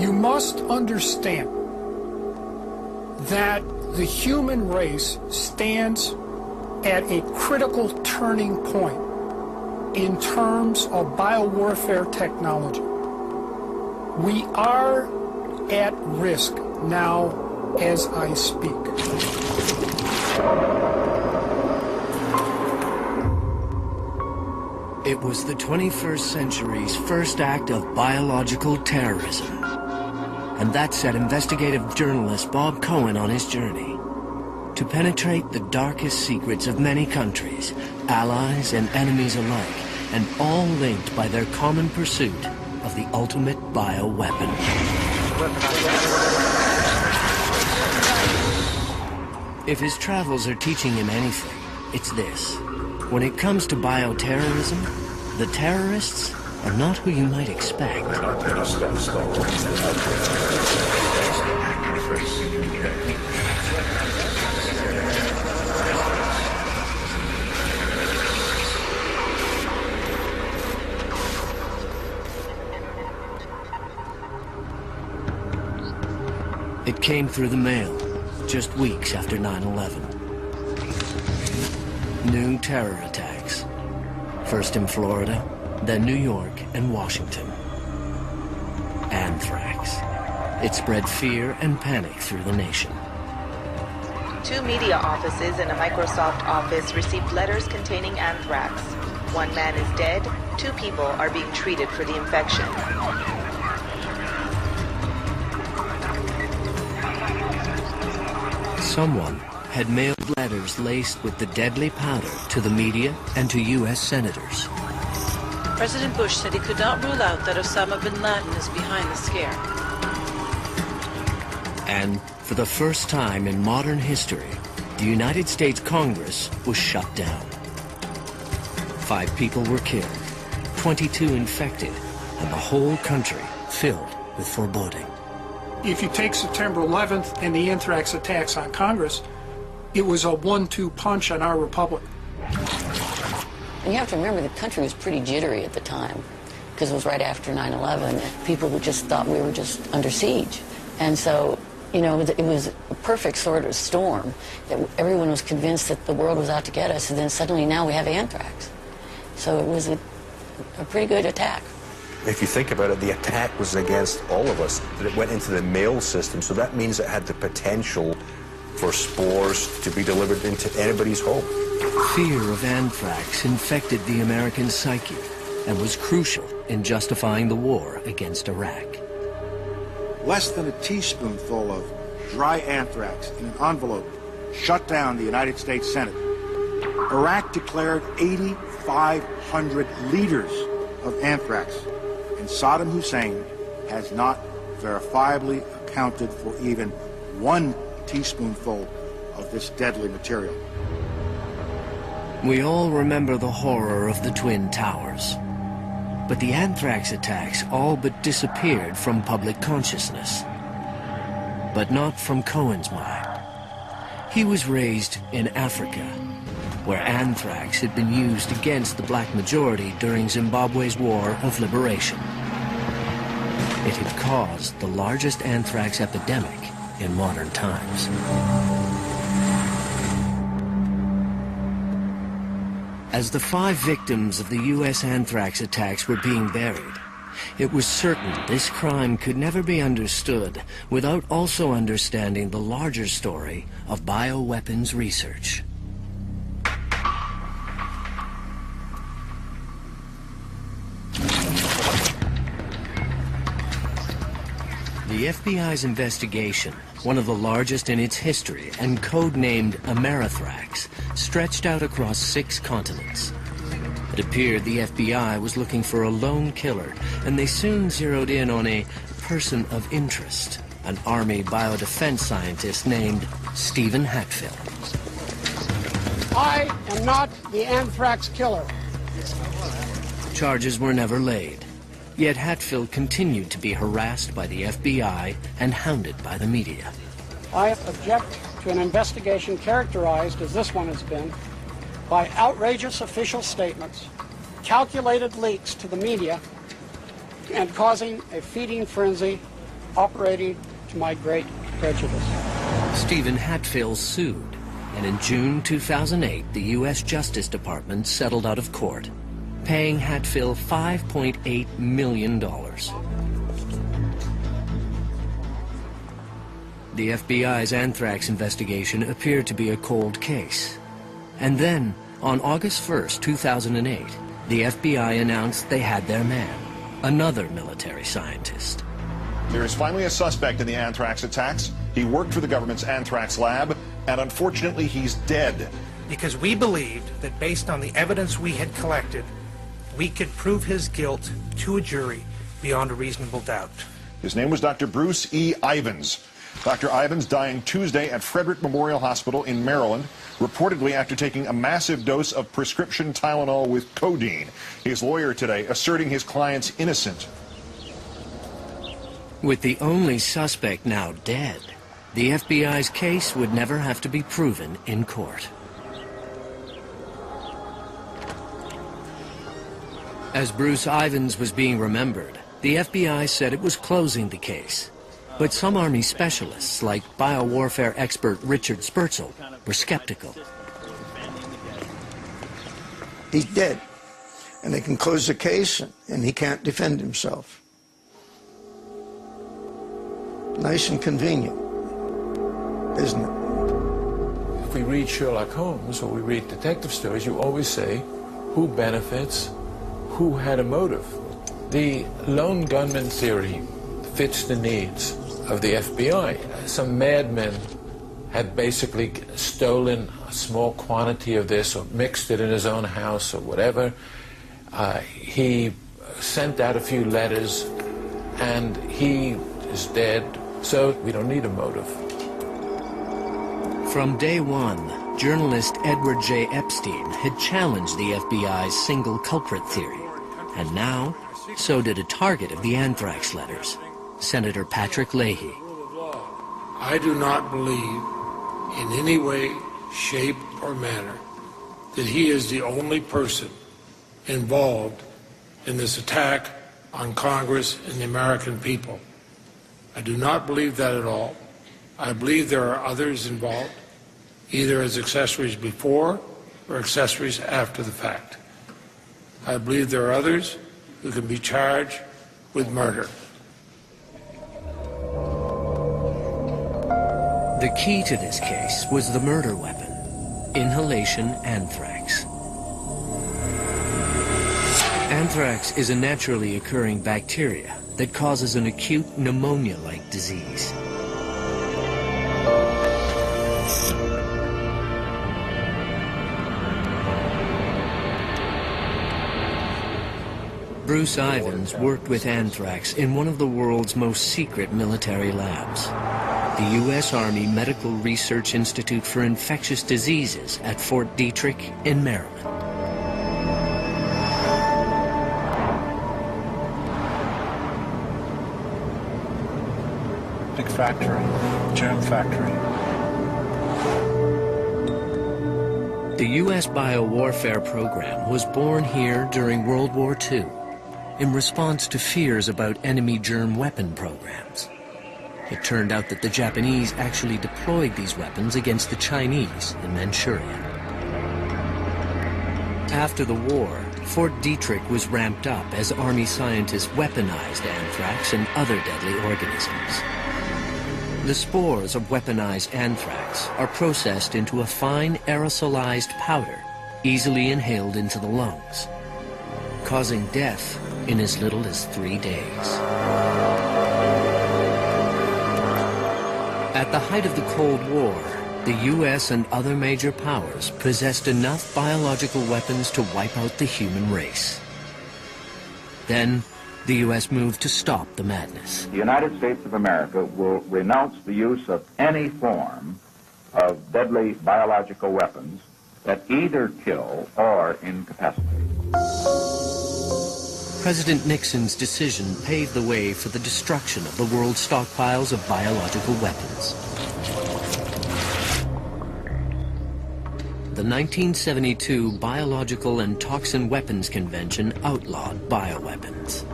You must understand that the human race stands at a critical turning point in terms of biowarfare technology. We are at risk now as I speak. It was the 21st century's first act of biological terrorism. And that set investigative journalist Bob Cohen on his journey to penetrate the darkest secrets of many countries, allies and enemies alike, and all linked by their common pursuit of the ultimate bioweapon. If his travels are teaching him anything, it's this. When it comes to bioterrorism, the terrorists are not who you might expect. It came through the mail, just weeks after 9/11. New terror attacks, first in Florida, then New York and Washington. Anthrax. It spread fear and panic through the nation. 2 media offices and a Microsoft office received letters containing anthrax. 1 man is dead, 2 people are being treated for the infection. Someone had mailed letters laced with the deadly powder to the media and to U.S. senators. President Bush said he could not rule out that Osama bin Laden is behind the scare. And for the first time in modern history, the United States Congress was shut down. 5 people were killed, 22 infected, and the whole country filled with foreboding. If you take September 11th and the anthrax attacks on Congress, it was a 1-2 punch on our republic. And you have to remember the country was pretty jittery at the time because it was right after 9/11. People just thought we were just under siege. And so, you know, it was a perfect sort of storm that everyone was convinced that the world was out to get us, and then suddenly now we have anthrax. So it was a pretty good attack. If you think about it, the attack was against all of us. It went into the mail system, so that means it had the potential for spores to be delivered into anybody's home. Fear of anthrax infected the American psyche and was crucial in justifying the war against Iraq. Less than a teaspoonful of dry anthrax in an envelope shut down the United States Senate. Iraq declared 8,500 liters of anthrax, and Saddam Hussein has not verifiably accounted for even 1 teaspoonful of this deadly material. We all remember the horror of the Twin Towers. But the anthrax attacks all but disappeared from public consciousness. But not from Cohen's mind. He was raised in Africa, where anthrax had been used against the black majority during Zimbabwe's War of Liberation. It had caused the largest anthrax epidemic in modern times. As the 5 victims of the U.S. anthrax attacks were being buried, it was certain this crime could never be understood without also understanding the larger story of bioweapons research. The FBI's investigation, one of the largest in its history and codenamed Amerithrax, stretched out across 6 continents. It appeared the FBI was looking for a lone killer, and they soon zeroed in on a person of interest, an Army biodefense scientist named Stephen Hatfield. I am not the anthrax killer. Charges were never laid. Yet Hatfield continued to be harassed by the FBI and hounded by the media. I object to an investigation characterized, as this one has been, by outrageous official statements, calculated leaks to the media, and causing a feeding frenzy operating to my great prejudice. Stephen Hatfield sued, and in June 2008, the U.S. Justice Department settled out of court, paying Hatfield $5.8 million. The FBI's anthrax investigation appeared to be a cold case. And then, on August 1st, 2008, the FBI announced they had their man, another military scientist. There is finally a suspect in the anthrax attacks. He worked for the government's anthrax lab, and unfortunately he's dead. Because we believed that based on the evidence we had collected, we could prove his guilt to a jury beyond a reasonable doubt. His name was Dr. Bruce E. Ivins. Dr. Ivins dying Tuesday at Frederick Memorial Hospital in Maryland, reportedly after taking a massive dose of prescription Tylenol with codeine. His lawyer today asserting his client's innocent. With the only suspect now dead, the FBI's case would never have to be proven in court. As Bruce Ivins was being remembered, the FBI said it was closing the case. But some Army specialists, like biowarfare expert Richard Spurzel, were skeptical. He's dead, and they can close the case, and he can't defend himself. Nice and convenient, isn't it? If we read Sherlock Holmes or we read detective stories, you always say, who benefits, who had a motive? The lone gunman theory fits the needs of the FBI. Some madmen had basically stolen a small quantity of this or mixed it in his own house or whatever. He sent out a few letters and he is dead, so we don't need a motive. From day one, journalist Edward J. Epstein had challenged the FBI's single culprit theory, and now so did a target of the anthrax letters, Senator Patrick Leahy. I do not believe in any way, shape, or manner that he is the only person involved in this attack on Congress and the American people. I do not believe that at all. I believe there are others involved, either as accessories before or accessories after the fact. I believe there are others who can be charged with murder. The key to this case was the murder weapon, inhalation anthrax. Anthrax is a naturally occurring bacteria that causes an acute pneumonia-like disease. Bruce Ivins worked with anthrax in one of the world's most secret military labs, the U.S. Army Medical Research Institute for Infectious Diseases at Fort Detrick in Maryland. Big factory, germ factory. The U.S. biowarfare program was born here during World War II in response to fears about enemy germ weapon programs. It turned out that the Japanese actually deployed these weapons against the Chinese in Manchuria. After the war, Fort Detrick was ramped up as Army scientists weaponized anthrax and other deadly organisms. The spores of weaponized anthrax are processed into a fine aerosolized powder, easily inhaled into the lungs, causing death in as little as 3 days. At the height of the Cold War, the U.S. and other major powers possessed enough biological weapons to wipe out the human race. Then, the U.S. moved to stop the madness. The United States of America will renounce the use of any form of deadly biological weapons that either kill or incapacitate. President Nixon's decision paved the way for the destruction of the world's stockpiles of biological weapons. The 1972 Biological and Toxin Weapons Convention outlawed bioweapons.